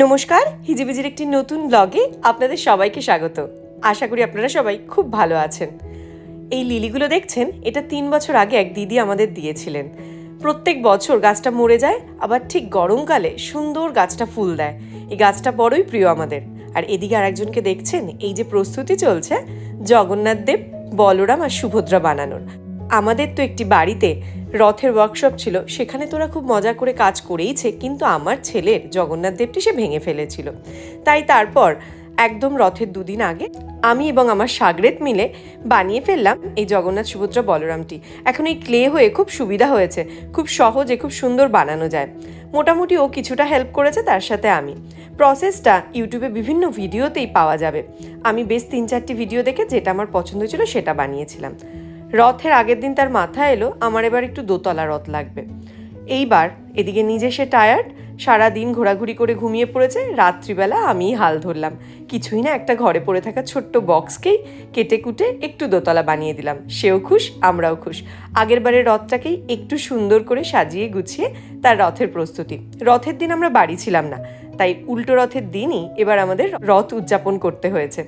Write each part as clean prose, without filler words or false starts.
নমস্কার, হিজিবিজির একটি নতুন ব্লগে আপনাদের সবাইকে স্বাগত। আশা করি আপনারা সবাই খুব ভালো আছেন। এই লিলিগুলো দেখছেন, এটা 3 বছর আগে এক দিদি আমাদের দিয়েছিলেন। প্রত্যেক বছর গাছটা মরে যায়, আবার ঠিক গরমকালে সুন্দর গাছটা ফুল দেয়। এই গাছটা বড়ই প্রিয় আমাদের। আর এদিকে আরেকজনকে দেখছেন, এই যে প্রস্তুতি চলছে জগন্নাথ দেব, বলরাম আর সুভদ্রা বানানোর। আমাদের তো একটি বাড়িতে রথের ওয়ার্কশপ ছিল, সেখানে তোরা খুব মজা করে কাজ করেইছে, কিন্তু আমার ছেলের জগন্নাথ দেবটি সে ভেঙে ফেলেছিল। তাই তারপর একদম রথের 2 দিন আগে আমি এবং আমার সাগরেত মিলে বানিয়ে ফেললাম এই জগন্নাথ সুভদ্রা বলরামটি। এখন এই ক্লে হয়ে খুব সুবিধা হয়েছে, খুব সহজে খুব সুন্দর বানানো যায়। মোটামুটি ও কিছুটা হেল্প করেছে, তার সাথে আমি। প্রসেসটা ইউটিউবে বিভিন্ন ভিডিওতেই পাওয়া যাবে। আমি বেশ 3-4টি ভিডিও দেখে যেটা আমার পছন্দ ছিল সেটা বানিয়েছিলাম। রথের আগের দিন তার মাথা এলো আমার এবার একটু দোতলা রথ লাগবে। এইবার এদিকে নিজে সে টায়ার্ড, সারাদিন ঘোরাঘুরি করে ঘুমিয়ে পড়েছে। রাত্রিবেলা আমি হাল ধরলাম, কিছুই না, একটা ঘরে পড়ে থাকা ছোট্ট বক্সকেই কেটে কুটে একটু দোতলা বানিয়ে দিলাম। সেও খুশ, আমরাও খুশ। আগের বারের রথটাকেই একটু সুন্দর করে সাজিয়ে গুছিয়ে তার রথের প্রস্তুতি। রথের দিন আমরা বাড়ি ছিলাম না, তাই উল্টো রথের দিনই এবার আমাদের রথ উদযাপন করতে হয়েছে।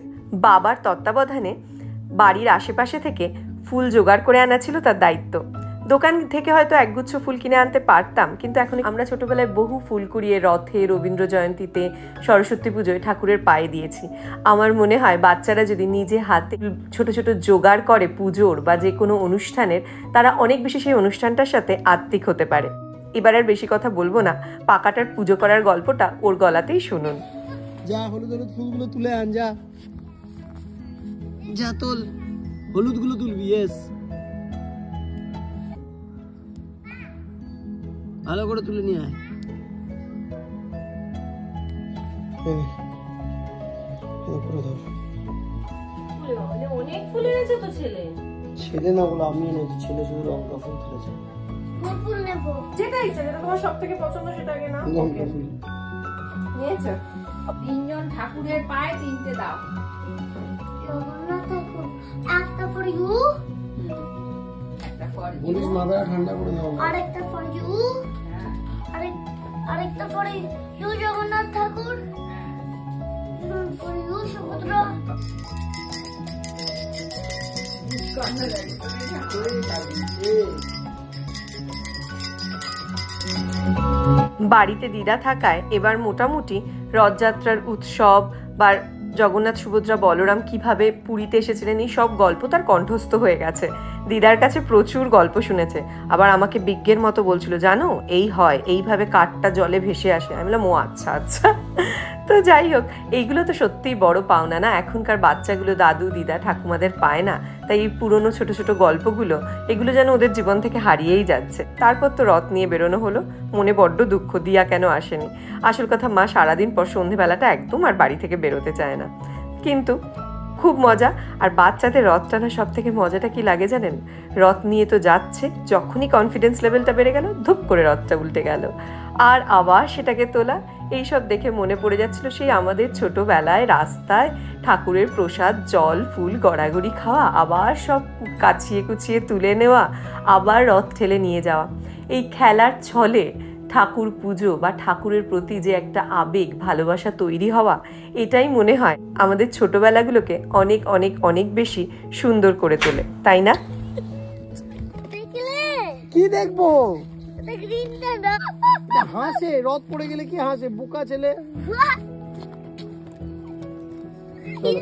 বাবার তত্ত্বাবধানে বাড়ির আশেপাশে থেকে ফুল জোগাড় করে আনা ছিল তার দায়িত্ব। দোকান থেকে হয়তো একগুচ্ছ ফুল কিনে আনতে পারতাম, কিন্তু এখন আমরা ছোটবেলায় বহু ফুল কুড়িয়ে রথে, রবীন্দ্র জয়ন্তীতে, সরস্বতী পুজোয় ঠাকুরের পায়ে দিয়েছি। আমার মনে হয় বাচ্চারা যদি নিজে হাতে ছোট ছোট জোগাড় করে পুজোর বা যে কোনো অনুষ্ঠানের, তারা অনেক বেশি সেই অনুষ্ঠানটার সাথে আত্মিক হতে পারে। এবার আর বেশি কথা বলবো না, পাকাটার পুজো করার গল্পটা ওর গলাতেই শুনুন। যা হলুদ হলুদ ফুলগুলো তুলে আন, যা যা তোল, হলুদ গুলো তুলবি। ইয়েস, ভালো করে তুলে নিয়ে আয়। অনেক ফুল এনেছে তো ছেলে। ছেলে না বলে আমি এনেছি, ছেলে শুধু লঙ্কা ফুল তুলেছে। ফুল নেব, যেটা ইচ্ছা, যেটা তোমার সবথেকে পছন্দ সেটা আগে নাও। লঙ্কা ফুল নিয়েছো? 3 জন ঠাকুরের পায়ে 3টে দাও। একটা ফর ইউ, একটা ফর বলিস মাথা ঠান্ডা করে দাও। আরেকটা ফর ইউ, আরেকটা ফর ইউ জগন্নাথ ঠাকুর, ফর ইউ সুভদ্রা। বাড়িতে দিদা থাকায় এবার মোটামুটি রথযাত্রার উৎসব বা জগন্নাথ সুভদ্রা বলরাম কিভাবে পুরীতে এসেছিলেন এই সব গল্প তার কণ্ঠস্থ হয়ে গেছে। দিদার কাছে প্রচুর গল্প শুনেছে, আবার আমাকে বিজ্ঞের মতো বলছিল, জানো এই হয়, এইভাবে কাঠটা জলে ভেসে আসে। আমি বললাম ও আচ্ছা আচ্ছা। তো যাই হোক, এইগুলো তো সত্যিই বড় পাওনা না, এখনকার বাচ্চাগুলো দাদু দিদা ঠাকুমাদের পায় না। তাই এই পুরনো ছোট ছোট গল্পগুলো, এগুলো যেন ওদের জীবন থেকে হারিয়েই যাচ্ছে। তারপর তো রথ নিয়ে বেরোনো হলো, মনে বড্ড দুঃখ, দিয়া কেন আসেনি। আসল কথা, মা সারাদিন পর সন্ধেবেলাটা একদম আর বাড়ি থেকে বেরোতে চায় না, কিন্তু খুব মজা। আর বাচ্চাদের রথ টানা সব থেকে মজাটা কি লাগে জানেন? রথ নিয়ে তো যাচ্ছে, যখনই কনফিডেন্স লেভেলটা বেড়ে গেল, ধুপ করে রথটা উল্টে গেল, আর আবার সেটাকে তোলা। এইসব দেখে মনে পড়ে যাচ্ছিল সেই আমাদের ছোটবেলায় রাস্তায় ঠাকুরের প্রসাদ, জল ফুল গড়াগড়ি খাওয়া, আবার সব কাছিয়ে কুচিয়ে তুলে নেওয়া, আবার রথ ঠেলে নিয়ে যাওয়া। এই খেলার ছলে ঠাকুর পুজো বা ঠাকুরের প্রতি যে একটা আবেগ, ভালোবাসা তৈরি হওয়া, এটাই মনে হয় আমাদের ছোটবেলাগুলোকে অনেক অনেক অনেক বেশি সুন্দর করে তোলে, তাই না? কি দেখবো? হাসে, রথ পড়ে গেলে কি হাসে, বোকা ছেলে। চলো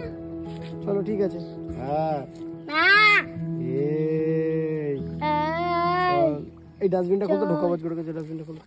চলো, ঠিক আছে। হ্যাঁ, এই ডাস্টবিনটা খুলতে ঢোকাবাজ করে গেছে, ডাস্টবিনটা খুলতে।